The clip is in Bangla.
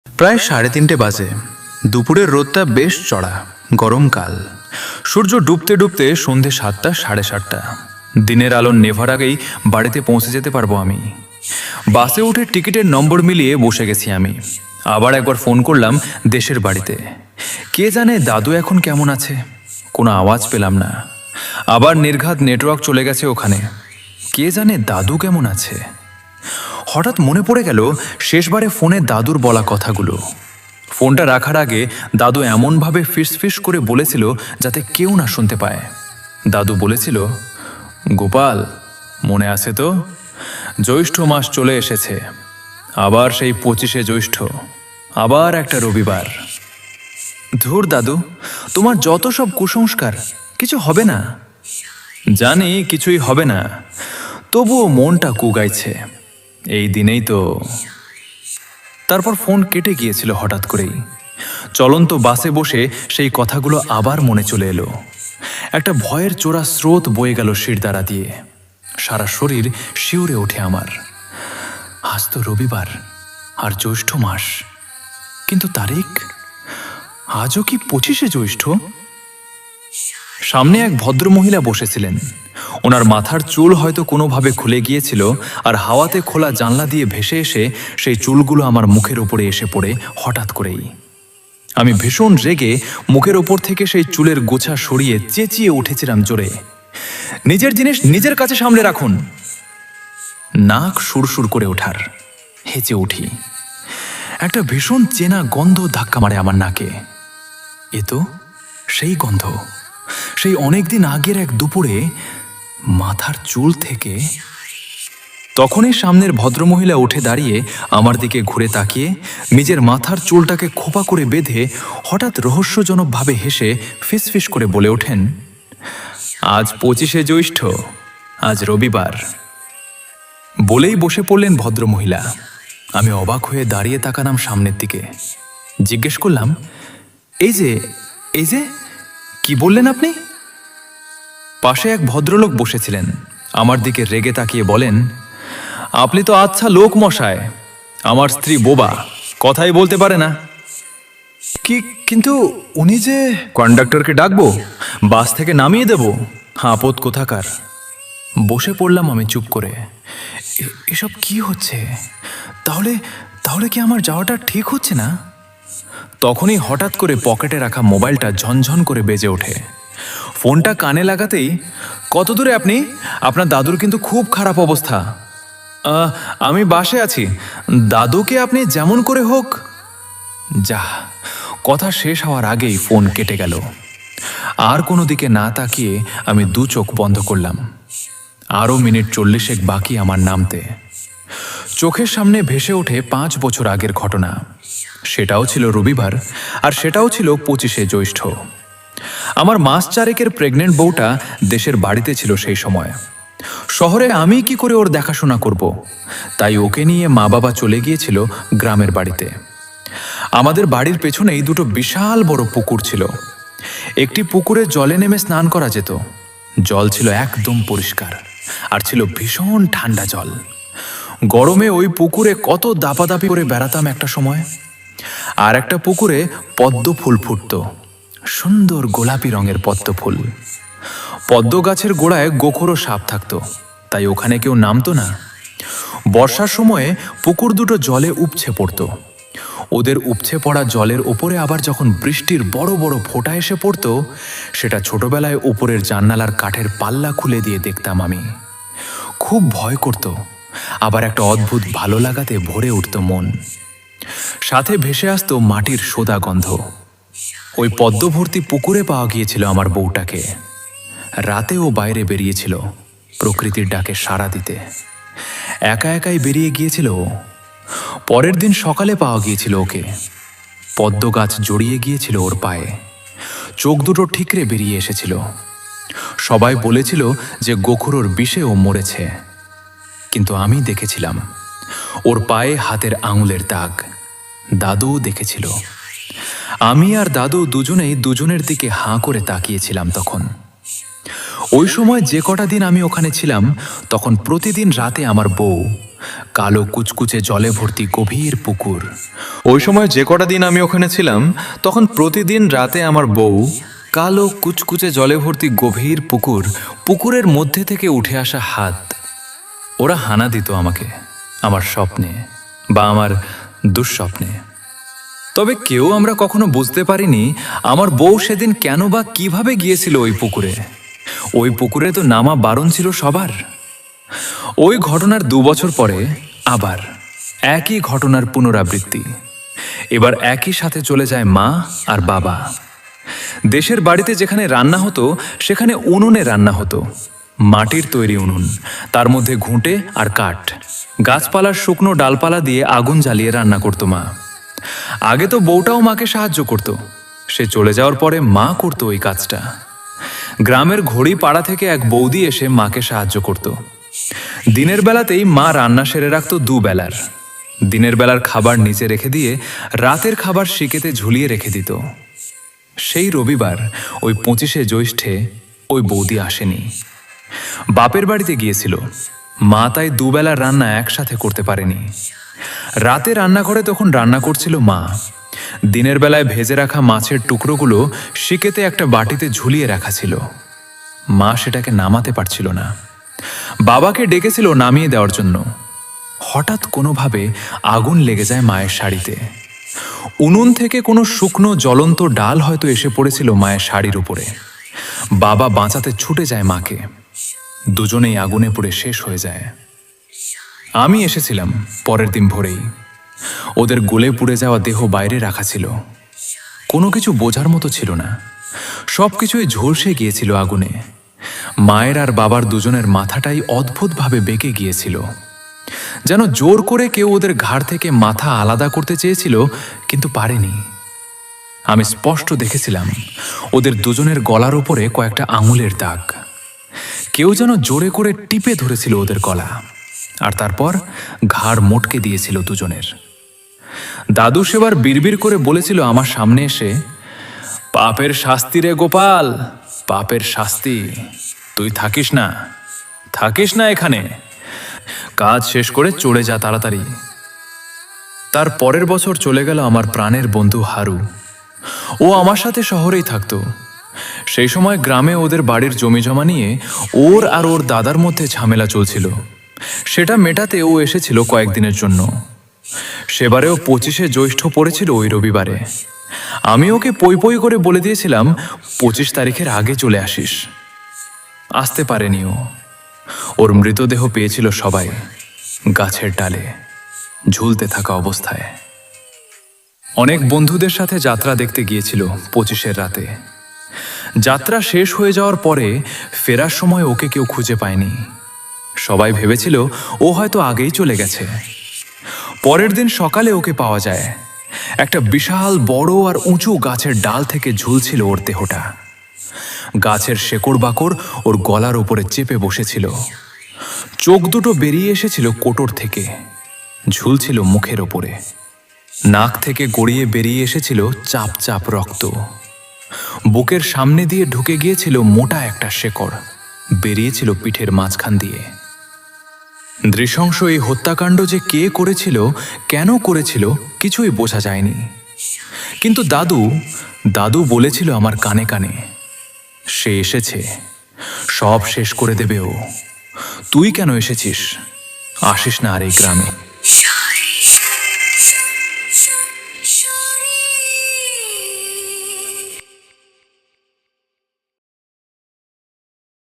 প্রায় 3:30 বাজে। দুপুরের রোদটা বেশ চড়া, গরমকাল। সূর্য ডুবতে ডুবতে সন্ধে 7টা, 7:30। দিনের আলো নেভার আগেই বাড়িতে পৌঁছে যেতে পারবো আমি। বাসে উঠে টিকিটের নম্বর মিলিয়ে বসে গেছি আমি। আবার একবার ফোন করলাম দেশের বাড়িতে। কে জানে দাদু এখন কেমন আছে, কোনো আওয়াজ পেলাম না। আবার নির্ঘাত নেটওয়ার্ক চলে গেছে ওখানে। কে জানে দাদু কেমন আছে। হঠাৎ মনে পড়ে গেল শেষবারে ফোনে দাদুর বলা কথাগুলো। ফোনটা রাখার আগে দাদু এমনভাবে ফিস করে বলেছিল যাতে কেউ না শুনতে পায়। দাদু বলেছিল, গোপাল, মনে আছে তো, জ্যৈষ্ঠ মাস চলে এসেছে। আবার সেই 25শে জ্যৈষ্ঠ, আবার একটা রবিবার। ধুর দাদু, তোমার যত সব কুসংস্কার, কিছু হবে না। জানি কিছুই হবে না, তবুও মনটা কুগাইছে। এই দিনেই তো। তারপর ফোন কেটে গিয়েছিল হঠাৎ করেই। চলন্ত বাসে বসে সেই কথাগুলো আবার মনে চলে এলো। একটা ভয়ের চোরা স্রোত বয়ে গেল শিরদাঁড়া দিয়ে। সারা শরীর শিউরে ওঠে আমার। আজ তো রবিবার আর জ্যৈষ্ঠ মাস, কিন্তু তারিখ আজও কি 25শে জ্যৈষ্ঠ? সামনে এক ভদ্রমহিলা বসেছিলেন। ওনার মাথার চুল হয়তো কোনোভাবে খুলে গিয়েছিল, আর হাওয়াতে খোলা জানলা দিয়ে ভেসে এসে সেই চুলগুলো আমার মুখের ওপরে এসে পড়ে হঠাৎ করেই। আমি ভীষণ রেগে মুখের ওপর থেকে সেই চুলের গোছা সরিয়ে চেঁচিয়ে উঠেছিলাম জোরে, নিজের জিনিস নিজের কাছে সামলে রাখুন। নাক সুরসুর করে ওঠার, হেঁচে উঠি। একটা ভীষণ চেনা গন্ধ ধাক্কা মারে আমার নাকে। এ তো সেই গন্ধ, সেই অনেকদিন আগের এক দুপুরে মাথার চুল থেকে। তখনই সামনের ভদ্রমহিলা উঠে দাঁড়িয়ে আমার দিকে ঘুরে তাকিয়ে নিজের মাথার চুলটাকে খোপা করে বেঁধে হঠাৎ রহস্যজনকভাবে হেসে ফিসফিস করে বলে ওঠেন, আজ 25শে জ্যৈষ্ঠ, আজ রবিবার। বলেই বসে পড়লেন ভদ্রমহিলা। আমি অবাক হয়ে দাঁড়িয়ে তাকালাম সামনের দিকে। জিজ্ঞেস করলাম, এই যে কি বললেন আপনি? পাশে এক ভদ্রলোক বসেছিলেন। আমার দিকে রেগে তাকিয়ে বলেন, আপনি তো আচ্ছা লোক মশায়, আমার স্ত্রী বোবা, কথাই বলতে পারে না। কিন্তু উনি যে। কন্ডাক্টরকে ডাকবো, বাস থেকে নামিয়ে দেব, আপদ কোথাকার। বসে পড়লাম আমি চুপ করে। এসব কি হচ্ছে? তাহলে কি আমার যাওয়াটা ঠিক হচ্ছে না? তখনই হঠাৎ করে পকেটে রাখা মোবাইলটা ঝনঝন করে বেজে ওঠে। ফোনটা কানে লাগাতেই, কত দূরে আপনি? আপনার দাদুর কিন্তু খুব খারাপ অবস্থা। আমি বাসে আছি, দাদুকে আপনি যেমন করে হোক। যা, কথা শেষ হওয়ার আগেই ফোন কেটে গেল। আর কোনো দিকে না তাকিয়ে আমি দু চোখ বন্ধ করলাম। আরও মিনিট 40 বাকি আমার নামতে। চোখের সামনে ভেসে ওঠে 5 বছর আগের ঘটনা। সেটাও ছিল রবিবার, আর সেটাও ছিল 25শে জ্যৈষ্ঠ। আমার মাস 4 প্রেগনেন্ট বউটা দেশের বাড়িতে ছিল সেই সময়। শহরে আমি কি করে ওর দেখাশোনা করব? তাই ওকে নিয়ে মা বাবা চলে গিয়েছিল গ্রামের বাড়িতে। আমাদের বাড়ির পেছনেই দুটো বিশাল বড় পুকুর ছিল। একটি পুকুরে জলে নেমে স্নান করা যেত। জল ছিল একদম পরিষ্কার, আর ছিল ভীষণ ঠান্ডা জল। গরমে ওই পুকুরে কত দাপাদাপি করে বেড়াতাম একটা সময়। আর একটা পুকুরে পদ্ম ফুল ফুটত, সুন্দর গোলাপি রঙের পদ্ম ফুল। পদ্ম গাছের গোড়ায় গোখরো সাপ থাকতো, তাই ওখানে কেউ নামতো না। বর্ষার সময়ে পুকুর দুটো জলে উপছে পড়তো। ওদের উপছে পড়া জলের ওপরে আবার যখন বৃষ্টির বড় বড় ফোঁটা এসে পড়তো, সেটা ছোটবেলায় উপরের জান্নালার কাঠের পাল্লা খুলে দিয়ে দেখতাম আমি। খুব ভয় করত, আবার একটা অদ্ভুত ভালো লাগাতে ভরে উঠত মন। সাথে ভেসে আসতো মাটির সোদা গন্ধ। ওই পদ্মভর্তি পুকুরে পাওয়া গিয়েছিল আমার বউটাকে। রাতে ও বাইরে বেরিয়েছিল প্রকৃতির ডাকে সাড়া দিতে। একা একাই বেরিয়ে গিয়েছিল। পরের দিন সকালে পাওয়া গিয়েছিল ওকে। পদ্ম গাছ জড়িয়ে গিয়েছিল ওর পায়ে, চোখ দুটো ঠিকরে বেরিয়ে এসেছিল। সবাই বলেছিল যে গোখরোর বিষে ও মরেছে, কিন্তু আমি দেখেছিলাম ওর পায়ে হাতের আঙুলের দাগ। দাদুও দেখেছিল। আমি আর দাদু দুজনেই দুজনের দিকে হাঁ করে তাকিয়েছিলাম তখন। ওই সময় যে কটা দিন আমি ওখানে ছিলাম তখন প্রতিদিন রাতে আমার বউ, কালো কুচকুচে জলে ভর্তি গভীর পুকুর। ওই সময় যে কটা দিন আমি ওখানে ছিলাম তখন প্রতিদিন রাতে আমার বউ, কালো কুচকুচে জলে ভর্তি গভীর পুকুর, পুকুরের মধ্যে থেকে উঠে আসা হাত, ওরা হানা দিত আমাকে আমার স্বপ্নে বা আমার দুঃস্বপ্নে। তবে কেউ আমরা কখনো বুঝতে পারিনি আমার বউ সেদিন কেন বা কিভাবে গিয়েছিল ওই পুকুরে। ওই পুকুরে তো নামা বারণ ছিল সবার। ওই ঘটনার 2 বছর পরে আবার একই ঘটনার পুনরাবৃত্তি। এবার একই সাথে চলে যায় মা আর বাবা। দেশের বাড়িতে যেখানে রান্না হতো সেখানে উনুনে রান্না হতো, মাটির তৈরি উনুন, তার মধ্যে ঘুঁটে আর কাঠ, গাছপালার শুকনো ডালপালা দিয়ে আগুন জ্বালিয়ে রান্না করতো মা। আগে তো বউটাও মাকে সাহায্য করত, সে চলে যাওয়ার পরে মা করতো ওই কাজটা। গ্রামের ঘড়ি পাড়া থেকে এক বৌদি এসে মাকে সাহায্য করত। দিনের বেলাতেই মা রান্না সেরে রাখত 2 বেলার। দিনের বেলার খাবার নিচে রেখে দিয়ে রাতের খাবার শিকেতে ঝুলিয়ে রেখে দিত। সেই রবিবার ওই 25শে জ্যৈষ্ঠে ওই বৌদি আসেনি, বাপের বাড়িতে গিয়েছিল। মা তাই 2 বেলার রান্না একসাথে করতে পারেনি। রাতে রান্নাঘরে তখন রান্না করছিল মা। দিনের বেলায় ভেজে রাখা মাছের টুকরোগুলো শিকেতে একটা বাটিতে ঝুলিয়ে রাখা ছিল। মা সেটাকে নামাতে পারছিল না। বাবাকে ডেকেছিল নামিয়ে দেওয়ার জন্য। হঠাৎ কোনোভাবে আগুন লেগে যায় মায়ের শাড়িতে। উনুন থেকে কোনো শুকনো জ্বলন্ত ডাল হয়তো এসে পড়েছিল মায়ের শাড়ির উপরে। বাবা বাঁচাতে ছুটে যায় মাকে। দুজনেই আগুনে পুড়ে শেষ হয়ে যায়। আমি এসেছিলাম পরের দিন ভোরেই। ওদের গলে পুড়ে যাওয়া দেহ বাইরে রাখা ছিল। কোনো কিছু বোঝার মতো ছিল না, সব কিছুই ঝলসে গিয়েছিল আগুনে। মায়ের আর বাবার দুজনের মাথাটাই অদ্ভুতভাবে বেঁকে গিয়েছিল, যেন জোর করে কেউ ওদের ঘাড় থেকে মাথা আলাদা করতে চেয়েছিল, কিন্তু পারেনি। আমি স্পষ্ট দেখেছিলাম ওদের দুজনের গলার উপরে কয়েকটা আঙুলের দাগ। কেউ যেন জোরে করে টিপে ধরেছিল ওদের গলা, আর তারপর ঘাড় মোটকে দিয়েছিল দুজনের। দাদু সেবার বিড়বিড় করে বলেছিল আমার সামনে এসে, পাপের শাস্তি রে গোপাল, পাপের শাস্তি। তুই থাকিস না এখানে, কাজ শেষ করে চলে যা তাড়াতাড়ি। তার পরের বছর চলে গেল আমার প্রাণের বন্ধু হারু। ও আমার সাথে শহরেই থাকতো। সেই সময় গ্রামে ওদের বাড়ির জমি জমা নিয়ে ওর আর ওর দাদার মধ্যে ঝামেলা চলছিল। সেটা মেটাতে ও এসেছিল কয়েকদিনের জন্য। সেবারেও 25শে জ্যৈষ্ঠ পড়েছিল ওই রবিবারে। আমি ওকে পই পই করে বলে দিয়েছিলাম 25 তারিখের আগে চলে আসিস। আসতে পারেনি ও। ওর মৃতদেহ পেয়েছিল সবাই গাছের ডালে ঝুলতে থাকা অবস্থায়। অনেক বন্ধুদের সাথে যাত্রা দেখতে গিয়েছিল 25-এর রাতে। যাত্রা শেষ হয়ে যাওয়ার পরে ফেরার সময় ওকে কেউ খুঁজে পায়নি। সবাই ভেবেছিল ও হয়তো আগেই চলে গেছে। পরের দিন সকালে ওকে পাওয়া যায়। একটা বিশাল বড় আর উঁচু গাছের ডাল থেকে ঝুলছিল ওর দেহটা। গাছের শেকড় বাকড় ওর গলার উপরে চেপে বসেছিল। চোখ দুটো বেরিয়ে এসেছিল কোটর থেকে, ঝুলছিল মুখের ওপরে। নাক থেকে গড়িয়ে বেরিয়ে এসেছিল চাপ চাপ রক্ত। বুকের সামনে দিয়ে ঢুকে গিয়েছিল মোটা একটা শেকড়, বেরিয়েছিল পিঠের মাঝখান দিয়ে। নৃশংস এই হত্যাকাণ্ড যে কে করেছিল, কেন করেছিল, কিছুই বোঝা যায়নি। কিন্তু দাদু বলেছিল আমার কানে কানে, সে এসেছে, সব শেষ করে দেবে ও। তুই কেন এসেছিস? আসিস না আর এই গ্রামে।